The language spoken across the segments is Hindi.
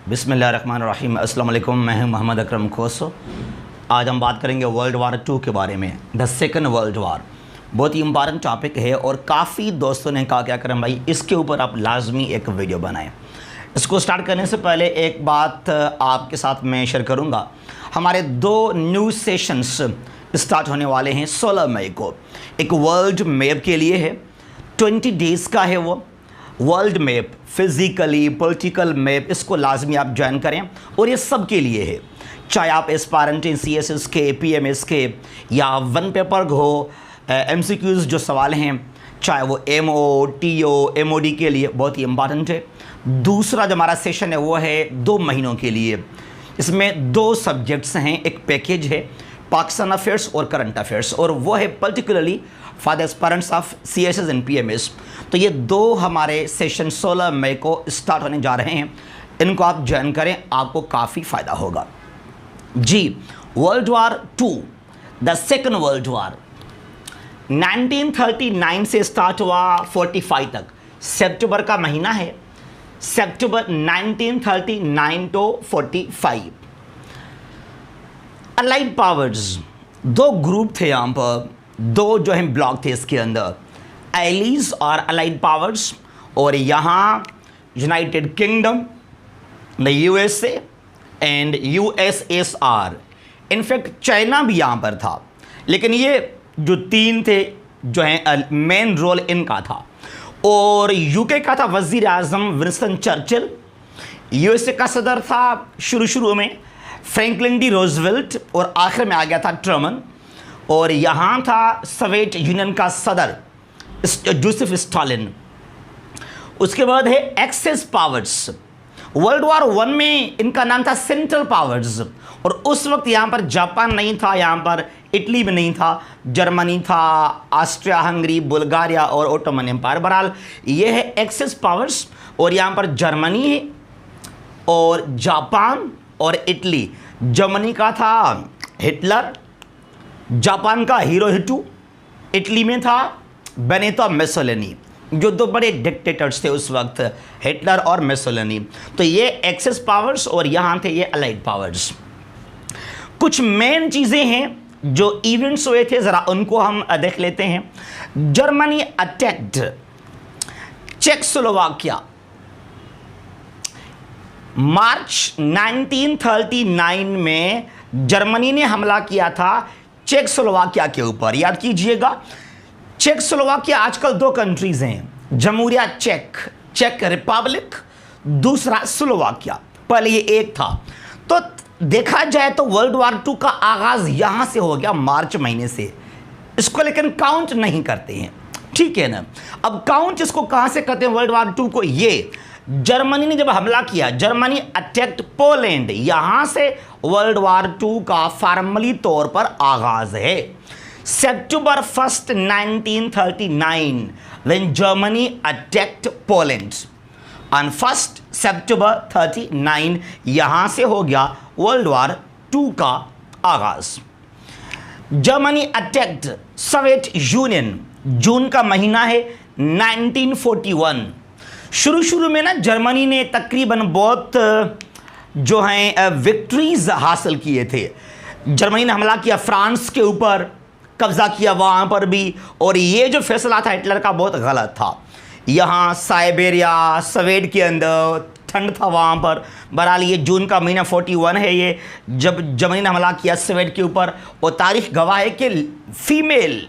बिस्मिल्लाहिर्रहमानिर्रहीम। अस्सलाम वालेकुम। मैं हूं मोहम्मद अकरम खोसो। आज हम बात करेंगे वर्ल्ड वार 2 के बारे में, द सेकंड वर्ल्ड वार। बहुत ही इम्पॉर्टेंट टॉपिक है और काफ़ी दोस्तों ने कहा क्या करें भाई, इसके ऊपर आप लाजमी एक वीडियो बनाएं। इसको स्टार्ट करने से पहले एक बात आपके साथ मैं शेयर करूँगा। हमारे 2 न्यू सेशंस स्टार्ट होने वाले हैं 16 मई को। एक वर्ल्ड मैप के लिए है, 20 डेज़ का है वो world map, physically political map. इसको लाजमी आप ज्वाइन करें और ये सब के लिए है, चाहे आप एस्पायरेंट इन CSS के, PMS के या वन पेपर हो, MCQs जो सवाल हैं, चाहे वो MO, TO, MOD के लिए बहुत ही इम्पॉर्टेंट है। दूसरा जो हमारा सेशन है वो है 2 महीनों के लिए। इसमें 2 सब्जेक्ट्स हैं, एक पैकेज है पाकिस्तान अफेयर्स और करंट अफेयर्स, और वो है particularly for the aspirants of CSS and PMS। तो ये 2 हमारे सेशन 16 मई को स्टार्ट होने जा रहे हैं। इनको आप ज्वाइन करें, आपको काफ़ी फ़ायदा होगा जी। World war 2, the second world war 1939 से स्टार्ट हुआ 45 तक। सितंबर का महीना है, सितंबर 1939 to 45। अलाइड पावर्स 2 ग्रुप थे यहाँ पर, 2 जो हैं ब्लॉक थे इसके अंदर, एलीज और अलाइड पावर्स। और यहाँ United kingdom, the USA and USSR। In fact China भी यहाँ पर था, लेकिन ये जो 3 थे जो हैं मेन रोल इनका था। और UK का था वज़ीर आज़म विंस्टन चर्चिल, USA का सदर था शुरू में फ्रैंकलिन डी रोजवेल्ट, और आखिर में आ गया था ट्रूमन। और यहाँ था सोवियत यूनियन का सदर जोसेफ स्टालिन। उसके बाद है एक्सेस पावर्स। वर्ल्ड वार 1 में इनका नाम था सेंट्रल पावर्स, और उस वक्त यहाँ पर जापान नहीं था, यहाँ पर इटली भी नहीं था, जर्मनी था, ऑस्ट्रिया हंगरी, बुल्गारिया और ओटोमन एम्पायर। बहरहाल ये है एक्सेस पावर्स, और यहाँ पर जर्मनी है और जापान और इटली। जर्मनी का था हिटलर, जापान का हिरोहिटो, इटली में था बेनितो मुसोलिनी, जो 2 बड़े डिक्टेटर्स थे उस वक्त, हिटलर और मुसोलिनी। तो ये एक्सेस पावर्स और यहाँ थे ये अलाइड पावर्स। कुछ मेन चीज़ें हैं जो इवेंट्स हुए थे, ज़रा उनको हम देख लेते हैं। Germany attacked Czechoslovakia. मार्च 1939 में जर्मनी ने हमला किया था चेकोस्लोवाकिया के ऊपर। याद कीजिएगा, चेकोस्लोवाकिया आजकल 2 कंट्रीज हैं, जमहूरिया चेक रिपब्लिक, दूसरा स्लोवाकिया। पहले ये एक था। तो देखा जाए तो वर्ल्ड वार 2 का आगाज यहां से हो गया, मार्च महीने से। इसको लेकिन काउंट नहीं करते हैं, ठीक है ना। अब काउंट इसको कहां से करते हैं वर्ल्ड वार 2 को? ये जर्मनी ने जब हमला किया, जर्मनी अटैक्ड पोलैंड, यहां से वर्ल्ड वार 2 का फॉर्मली तौर पर आगाज है। September 1st 1939 when Germany attacked Poland on 1st September 39 यहां से हो गया वर्ल्ड वार 2 का आगाज। जर्मनी अटैक्ड सोवियत यूनियन, जून का महीना है 1941। शुरू में ना जर्मनी ने तकरीबन बहुत जो हैं विक्ट्रीज हासिल किए थे। जर्मनी ने हमला किया फ्रांस के ऊपर, कब्जा किया वहाँ पर भी, और ये जो फैसला था हिटलर का बहुत गलत था। यहाँ साइबेरिया सोवियत के अंदर ठंड था वहाँ पर। बहरहाल ये जून का महीना 41 है ये, जब जर्मनी ने हमला किया सोवियत के ऊपर। और तारीख गवाह है कि फीमेल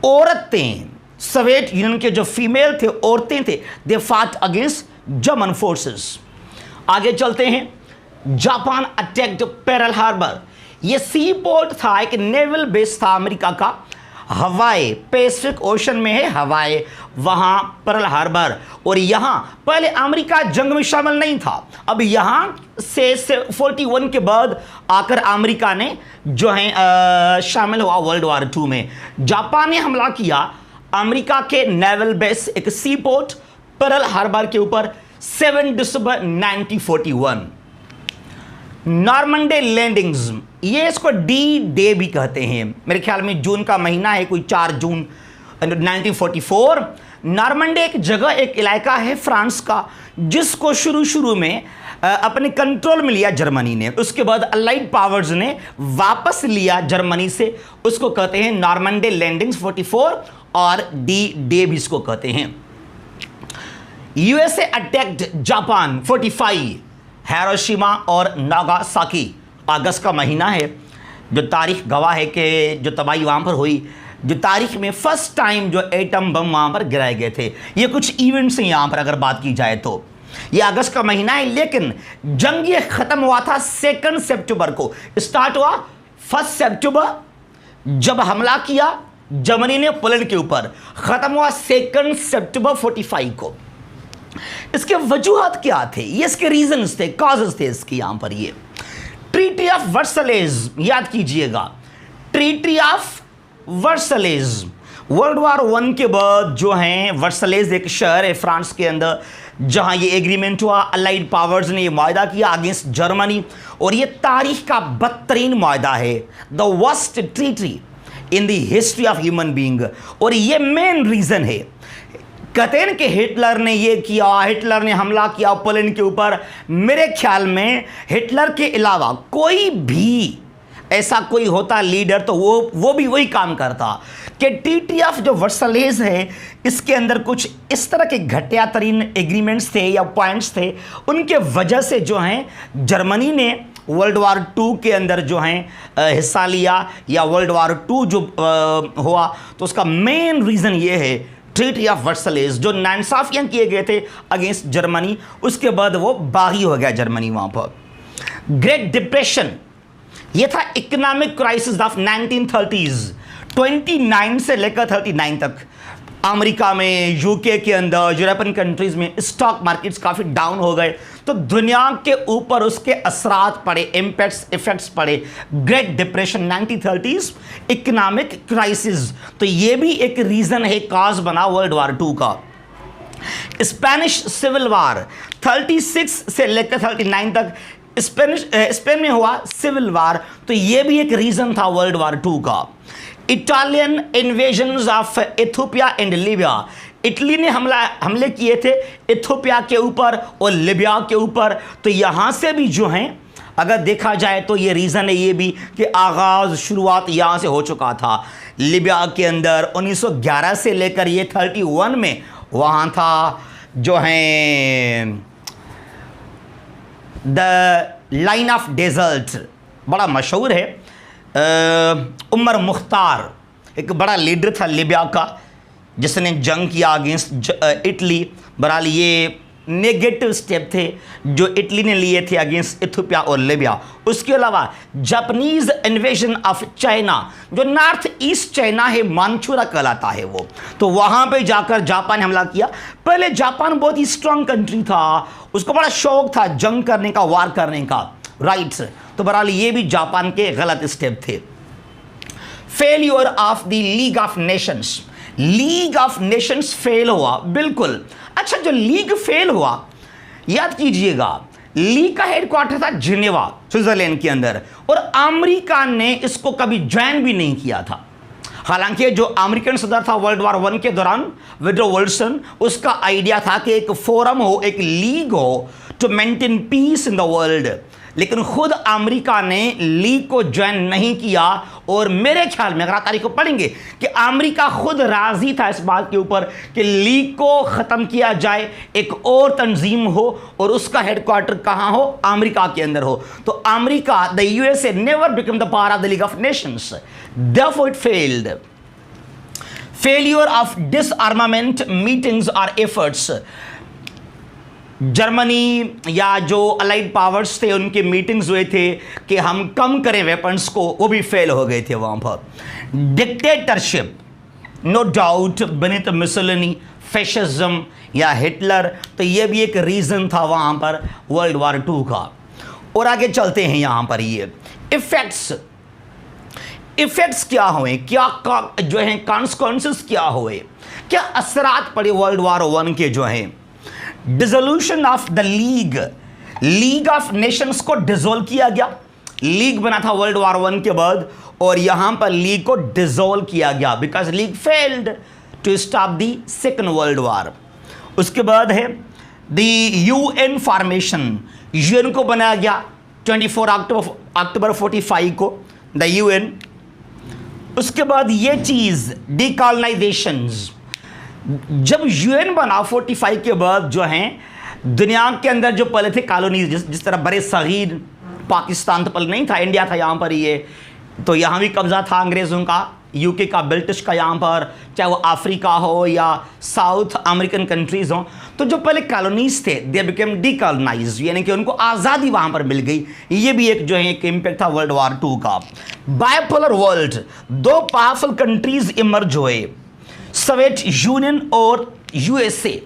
औरतें, सोवियत यूनियन के जो फीमेल थे, औरतें थे, दे फाट अगेंस्ट जर्मन फोर्सेस। आगे चलते हैं। जापान अटैक्ड पेरल हार्बर। ये सी पोर्ट था, एक नेवल बेस था अमेरिका का, हवाई, पैसिफिक ओशन में है हवाई, वहां पर्ल हार्बर। और यहां पहले अमेरिका जंग में शामिल नहीं था। अब यहां से 41 के बाद आकर अमेरिका ने जो है शामिल हुआ वर्ल्ड वार 2 में। जापान ने हमला किया अमेरिका के नेवल बेस, एक सी पोर्ट पर्ल हार्बर के ऊपर 7 दिसंबर 1941। नॉर्मंडे लैंडिंग्स, ये इसको डी डे भी कहते हैं। मेरे ख्याल में जून का महीना है, कोई 4 जून 1944। नॉर्मंडे एक जगह, एक इलाका है फ्रांस का, जिसको शुरू में अपने कंट्रोल में लिया जर्मनी ने। उसके बाद अलाइड पावर्स ने वापस लिया जर्मनी से, उसको कहते हैं नॉर्मंडी लैंडिंग्स 44 और डी डे भी इसको कहते हैं। यूएसए अटैक्ड जापान 45, हिरोशिमा और नागासाकी। अगस्त का महीना है, जो तारीख गवाह है कि जो तबाही वहां पर हुई, जो तारीख में फर्स्ट टाइम जो एटम बम वहां पर गिराए गए थे। ये कुछ इवेंट्स हैं यहां पर अगर बात की जाए तो। ये अगस्त का महीना है, लेकिन जंग ये खत्म हुआ था 2 सितंबर को। स्टार्ट हुआ 1 सितंबर जब हमला किया जर्मनी ने पोलैंड के ऊपर, खत्म हुआ 2 सितंबर 45 को। इसके वजूहत क्या थे, ये इसके रीजंस थे, कॉजेस थे इसके यहां पर। ये ट्रीटी ऑफ वर्सलेज याद कीजिएगा, ट्रीटी ऑफ वर्सलेज। वर्ल्ड वॉर 1 के बाद जो है वर्सलेज एक शहर है फ्रांस के अंदर, जहां ये एग्रीमेंट हुआ। अलाइड पावर्स ने ये मुआहदा किया अगेंस्ट जर्मनी, और ये तारीख का बदतरीन मुआहदा है, the worst treaty in the history of human being. और ये मेन रीजन है, कहते हैं कि हिटलर ने ये किया, हिटलर ने हमला किया पोलैंड के ऊपर। मेरे ख्याल में हिटलर के अलावा कोई भी ऐसा कोई होता लीडर तो वो भी वही काम करता कि ट्रीटी ऑफ जो वर्सलेज है, इसके अंदर कुछ इस तरह के घटिया तरीन एग्रीमेंट्स थे या पॉइंट्स थे, उनके वजह से जो हैं जर्मनी ने वर्ल्ड वॉर 2 के अंदर जो हैं हिस्सा लिया, या वर्ल्ड वॉर 2 जो हुआ, तो उसका मेन रीज़न ये है ट्रीटी ऑफ वर्सलेज, जो नाइंसाफियां किए गए थे अगेंस्ट जर्मनी। उसके बाद वो बागी हो गया जर्मनी वहाँ पर। ग्रेट डिप्रेशन, ये था इकोनॉमिक क्राइसिस ऑफ 1930s, 29 से लेकर 39 तक। अमेरिका में, यूके के अंदर, यूरोपियन कंट्रीज में स्टॉक मार्केट्स काफ़ी डाउन हो गए, तो दुनिया के ऊपर उसके असरात पड़े, इफेक्ट्स पड़े। Great depression 1930s, economic crisis, तो ये भी एक रीज़न है, काज बना वर्ल्ड वॉर 2 का। स्पेनिश सिविल वॉर 36 से लेकर 39 तक स्पेन में हुआ सिविल वॉर, तो ये भी एक रीजन था वर्ल्ड वॉर 2 का। Italian invasions of Ethiopia and Libya, Italy ने हमले किए थे इथियोपिया के ऊपर और लीबिया के ऊपर, तो यहाँ से भी जो हैं अगर देखा जाए तो ये रीज़न है ये भी कि आगाज़ शुरुआत यहाँ से हो चुका था। लीबिया के अंदर 1911 से लेकर ये 31 में वहाँ था जो हैं द लाइन ऑफ डेजर्ट, बड़ा मशहूर है। उमर मुख्तार एक बड़ा लीडर था लीबिया का, जिसने जंग किया अगेंस्ट इटली। बहरहाल ये नेगेटिव स्टेप थे जो इटली ने लिए थे अगेंस्ट इथियोपिया और लीबिया। उसके अलावा जापानीज इन्वेजन ऑफ चाइना, जो नॉर्थ ईस्ट चाइना है, मानचुरा कहलाता है वो, तो वहाँ पे जाकर जापान ने हमला किया। पहले जापान बहुत ही स्ट्रांग कंट्री था, उसको बड़ा शौक था जंग करने का, वार करने का, राइट्स। तो बहरहाल ये भी जापान के गलत स्टेप थे। Failure of the league of Nations, league of Nations fail हुआ, बिल्कुल। अच्छा, जो लीग फेल हुआ, याद कीजिएगा, लीग का हेडक्वार्टर था जिनेवा, स्विट्जरलैंड के अंदर, और अमेरिका ने इसको कभी ज्वाइन भी नहीं किया था। हालांकि जो अमेरिकन सदर था वर्ल्ड वॉर 1 के दौरान, वुडरो विल्सन, उसका आइडिया था कि एक फोरम हो, एक लीग हो to maintain peace in the world, लेकिन खुद अमेरिका ने लीग को ज्वाइन नहीं किया। और मेरे ख्याल में अगर आप तारीख को पढ़ेंगे कि अमेरिका खुद राजी था इस बात के ऊपर कि लीग को ख़त्म किया जाए, एक और तंजीम हो और उसका हेडक्वार्टर कहाँ हो, अमेरिका के अंदर हो। तो America, the USA never become the part of the league of Nations, therefore it failed. Failure of डिसआर्मामेंट meetings और एफर्ट्स, जर्मनी या जो अलाइड पावर्स थे उनके मीटिंग्स हुए थे कि हम कम करें वेपन्स को, वो भी फेल हो गए थे वहाँ पर। Dictatorship, no doubt, Benito Mussolini, fascism या हिटलर, तो ये भी एक रीज़न था वहाँ पर वर्ल्ड वॉर 2 का। और आगे चलते हैं यहाँ पर। ये इफेक्ट्स क्या हुए, क्या जो हैं कॉन्सिक्वेंसेस क्या हुए, क्या असरात पड़े वर्ल्ड वॉर 1 के जो हैं। Dissolution of the league of Nations को डिसोल्व किया गया। लीग बना था वर्ल्ड वॉर 1 के बाद, और यहां पर लीग को डिसोल्व किया गया because league failed to stop the Second World War. उसके बाद है द यूएन फॉर्मेशन, यूएन को बनाया गया 24 अक्टूबर 45 को, द यूएन। उसके बाद ये चीज़ डीकॉलोनाइजेशन, जब यूएन बना 45 के बाद जो हैं दुनिया के अंदर जो पहले थे कॉलोनीज, जिस तरह बड़े सगीर पाकिस्तान तो पहले नहीं था, इंडिया था यहाँ पर, ये तो यहाँ भी कब्जा था अंग्रेज़ों का, यूके का, ब्रिटिश का यहाँ पर, चाहे वो अफ्रीका हो या साउथ अमेरिकन कंट्रीज़ हों। तो जो पहले कॉलोनीज थे दे बिकेम डीकॉलोनाइज्ड, यानी कि उनको आज़ादी वहाँ पर मिल गई। ये भी एक जो है एक इम्पैक्ट था वर्ल्ड वार 2 का। बाइपोलर वर्ल्ड, दो पावरफुल कंट्रीज इमर्ज हुए, सोवियत यूनियन और यूएसए।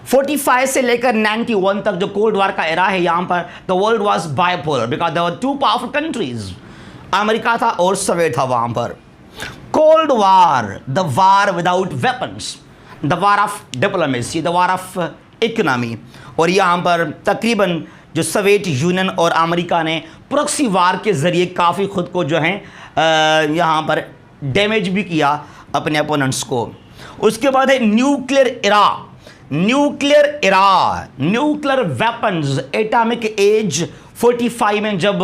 45 से लेकर 91 तक जो कोल्ड वार का एरा है यहाँ पर, the world was bipolar because there were two powerful countries, America था और सोवियत था वहाँ पर। Cold war, the war without weapons, the war of diplomacy, the war of economy. और यहाँ पर तकरीबन जो सोवियत यूनियन और अमेरिका ने प्रॉक्सी वार के ज़रिए काफ़ी खुद को जो है यहाँ पर डैमेज भी किया अपने अपोनेंट्स को। उसके बाद है nuclear era, nuclear era, nuclear weapons, atomic age 45 में जब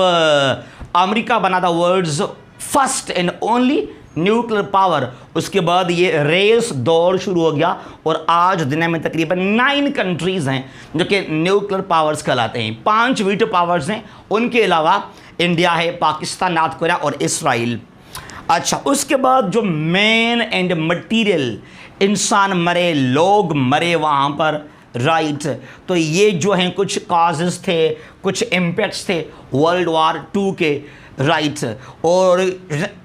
अमेरिका बना था world's first and only nuclear power. उसके बाद ये रेस दौर शुरू हो गया और आज दुनिया में तकरीबन 9 कंट्रीज हैं जो कि न्यूक्लियर पावर्स कहलाते हैं। 5 वीटो पावर्स हैं, उनके अलावा इंडिया है, पाकिस्तान, नॉर्थ कोरिया और इसराइल। अच्छा, उसके बाद जो मेन एंड मटीरियल, इंसान मरे, लोग मरे वहाँ पर, राइट। तो ये जो हैं कुछ काजेस थे, कुछ इम्पैक्ट्स थे वर्ल्ड वार 2 के, राइट। और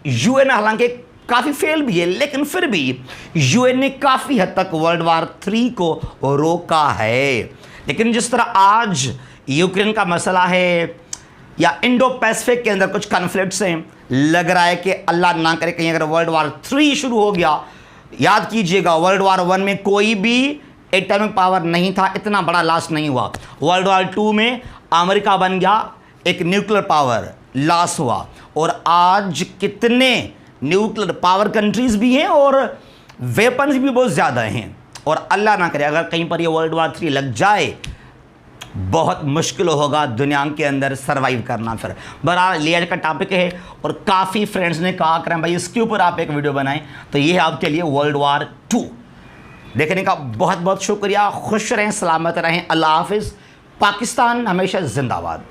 यूएन हालांकि काफ़ी फेल भी है, लेकिन फिर भी यूएन ने काफ़ी हद तक वर्ल्ड वार 3 को रोका है। लेकिन जिस तरह आज यूक्रेन का मसला है या इंडो पैसिफिक के अंदर कुछ कॉन्फ्लिक्ट्स हैं, लग रहा है कि अल्लाह ना करे कहीं अगर वर्ल्ड वार 3 शुरू हो गया, याद कीजिएगा वर्ल्ड वार 1 में कोई भी एटॉमिक पावर नहीं था, इतना बड़ा लॉस नहीं हुआ। वर्ल्ड वार 2 में अमेरिका बन गया एक न्यूक्लियर पावर, लॉस हुआ। और आज कितने न्यूक्लियर पावर कंट्रीज भी हैं और वेपन्स भी बहुत ज़्यादा हैं। और अल्लाह ना करे अगर कहीं पर ये वर्ल्ड वार 3 लग जाए, बहुत मुश्किल होगा दुनिया के अंदर सरवाइव करना। फिर बहरहाल ये आज का टॉपिक है और काफ़ी फ्रेंड्स ने कहा करें भाई इसके ऊपर आप एक वीडियो बनाएं, तो ये है आपके लिए वर्ल्ड वार 2 देखने का। बहुत बहुत शुक्रिया, खुश रहें, सलामत रहें, अल्लाह हाफिज़। पाकिस्तान हमेशा जिंदाबाद।